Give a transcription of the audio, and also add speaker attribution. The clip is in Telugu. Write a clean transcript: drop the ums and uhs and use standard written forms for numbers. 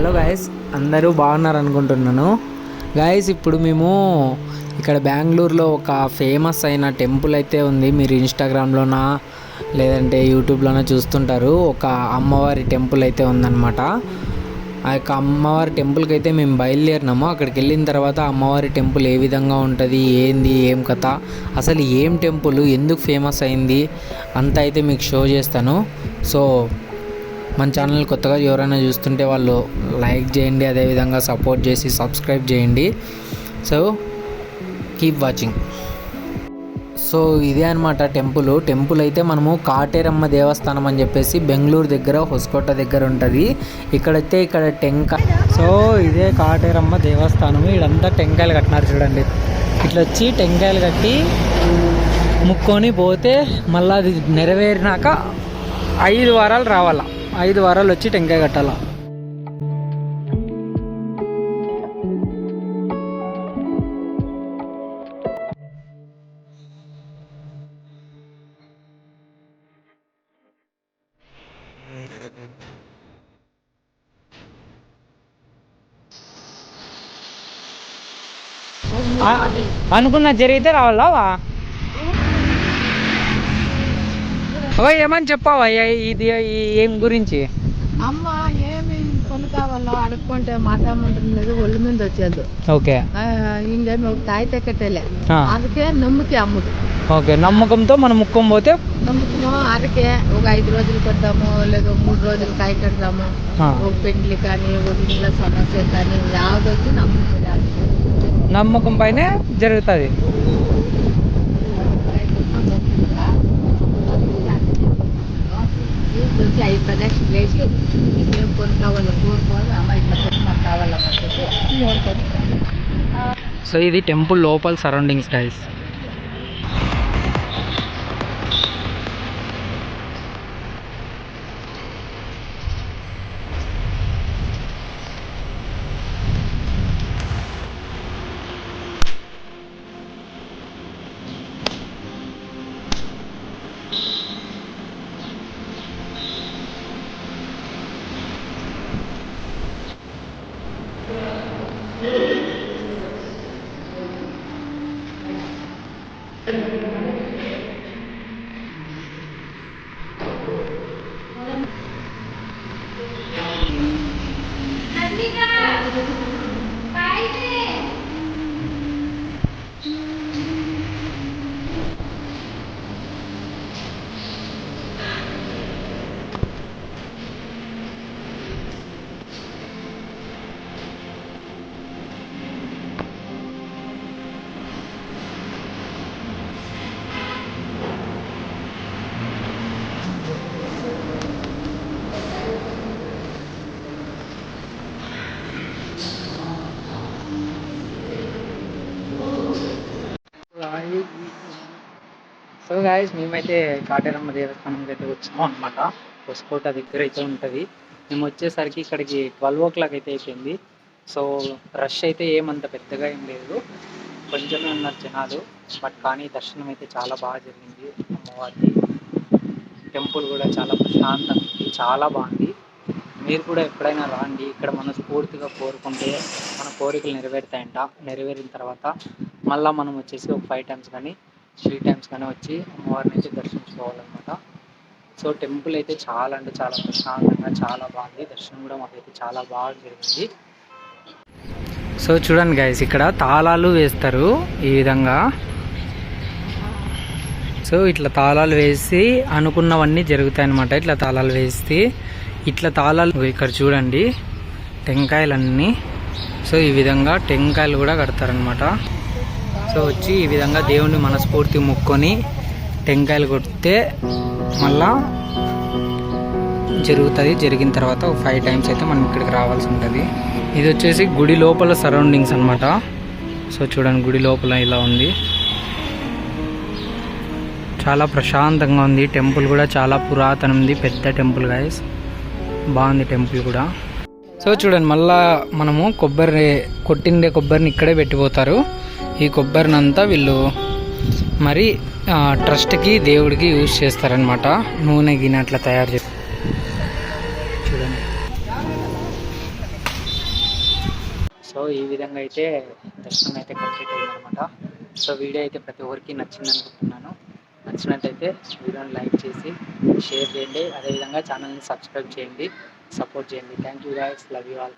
Speaker 1: హలో గాయస్, అందరూ బాగున్నారు అనుకుంటున్నాను. గాయస్, ఇప్పుడు మేము ఇక్కడ బెంగళూరులో ఒక ఫేమస్ అయిన టెంపుల్ అయితే ఉంది. మీరు ఇన్స్టాగ్రామ్లోనా లేదంటే యూట్యూబ్లోనా చూస్తుంటారు. ఒక అమ్మవారి టెంపుల్ అయితే ఉందన్నమాట. ఆ యొక్క అమ్మవారి టెంపుల్కి అయితే మేము బయలుదేరినాము. అక్కడికి వెళ్ళిన తర్వాత అమ్మవారి టెంపుల్ ఏ విధంగా ఉంటుంది, ఏంది, ఏం కథ, అసలు ఏం టెంపుల్, ఎందుకు ఫేమస్ అయింది అంతా అయితే మీకు షో చేస్తాను. సో మన ఛానల్ కొత్తగా ఎవరైనా చూస్తుంటే వాళ్ళు లైక్ చేయండి, అదేవిధంగా సపోర్ట్ చేసి సబ్స్క్రైబ్ చేయండి. So keep watching. సో ఇదే అనమాట టెంపుల్ అయితే మనము కాటేరమ్మ దేవస్థానం అని చెప్పేసి బెంగళూరు దగ్గర హొస్కోట దగ్గర ఉంటుంది. ఇక్కడ టెంకాయ. సో ఇదే కాటేరమ్మ దేవస్థానం. ఇదంతా టెంకాయలు కట్టినారు చూడండి. ఇట్లా వచ్చి టెంకాయలు కట్టి ముక్కొని పోతే మళ్ళీ అది నెరవేరినాక 5 వారాలు రావాలా. 5 వారాలు వచ్చి టెంకాయ కట్టాల. అనుకున్న జరిగితే రావాలా. ఏమని చెప్పావా ఇది ఏం గురించి?
Speaker 2: అమ్మ ఏమి పని కావాలో అడుక్కుంటే మాట్లాడమంటుంది లేదు, ఒళ్ళు మీద వచ్చేది.
Speaker 1: ఓకే,
Speaker 2: ఇంకేమి ఒక తాయితే కట్టేలే, అందుకే నమ్ముకి అమ్ముడు.
Speaker 1: ఓకే, నమ్మకంతో మనం ముక్కం పోతే
Speaker 2: నమ్ముకున్నాము. అరకే ఒక 5 రోజులు కొద్దాము, లేదా 3 రోజులు కాయ కడదాము. ఒక పెండ్లి కానీ, ఒక ఇంట్లో సమస్య కానీ యావదొచ్చి
Speaker 1: నమ్మకం పైన జరుగుతుంది.
Speaker 2: వచ్చి 5 ప్రదక్షిణలు వేసి ఏం పని కావాలో కోరుకోవాలి. అమ్మ ఇట్లా పని మాకు కావాలమ్మా చెప్పి కోరుకొని.
Speaker 1: సో ఇది టెంపుల్ లోపల సరౌండింగ్స్ గైస్. సో గాయస్, మేమైతే కాటేరమ్మ దేవస్థానంకి అయితే వచ్చాము అనమాట. హొస్కోట దగ్గర అయితే ఉంటుంది. మేము వచ్చేసరికి ఇక్కడికి 12 అయితే అయిపోయింది. సో రష్ అయితే ఏమంత పెద్దగా ఏం లేదు, కొంచెమే ఉన్నారు జనాలు. బట్ కానీ దర్శనం అయితే చాలా బాగా జరిగింది. అమ్మవారి టెంపుల్ కూడా చాలా ప్రశాంతంగా ఉంది, చాలా బాగుంది. మీరు కూడా ఎప్పుడైనా రాండి. ఇక్కడ మనస్ఫూర్తిగా కోరుకుంటే మన కోరికలు నెరవేరుతాయంట. నెరవేరిన తర్వాత మళ్ళీ మనం వచ్చేసి ఒక 5 times కానీ 3 times కానీ వచ్చి అమ్మవారిని అయితే దర్శించుకోవాలన్నమాట. సో టెంపుల్ అయితే చాలా అంటే చాలా ప్రశాంతంగా చాలా బాగుంది. దర్శనం కూడా మాకైతే చాలా బాగా జరిగింది. సో చూడండి గైస్, ఇక్కడ తాళాలు వేస్తారు ఈ విధంగా. సో ఇట్లా తాళాలు వేసి అనుకున్నవన్నీ జరుగుతాయి అన్నమాట. ఇట్లా తాళాలు వేసి ఇట్లా తాళాలు ఇక్కడ చూడండి టెంకాయలన్నీ. సో ఈ విధంగా టెంకాయలు కూడా కడతారనమాట. సో వచ్చి ఈ విధంగా దేవుణ్ణి మనస్ఫూర్తి మొక్కొని టెంకాయలు కొడితే మళ్ళా జరుగుతుంది. జరిగిన తర్వాత ఒక 5 times అయితే మనం ఇక్కడికి రావాల్సి ఉంటుంది. ఇది వచ్చేసి గుడి లోపల సరౌండింగ్స్ అనమాట. సో చూడండి, గుడి లోపల ఇలా ఉంది. చాలా ప్రశాంతంగా ఉంది. టెంపుల్ కూడా చాలా పురాతనది, పెద్ద టెంపుల్ గైస్. బాగుంది టెంపుల్ కూడా. సో చూడండి, మళ్ళా మనము కొట్టిండే కొబ్బరిని ఇక్కడే పెట్టిపోతారు. ఈ కొబ్బరిని అంతా వీళ్ళు మరి ట్రస్ట్కి, దేవుడికి యూజ్ చేస్తారనమాట. నూనె గిన్నె అట్లా తయారు చేస్తారు చూడండి. సో ఈ విధంగా అయితే దర్శనం అయితే కంప్లీట్ అయిందనమాట. సో వీడియో అయితే ప్రతి ఒక్కరికి నచ్చింది అనుకుంటున్నాను. నచ్చినట్టయితే వీడియోని లైక్ చేసి షేర్ చేయండి, అదేవిధంగా ఛానల్ని సబ్స్క్రైబ్ చేయండి, సపోర్ట్ చేయండి. Thank you guys, love you all.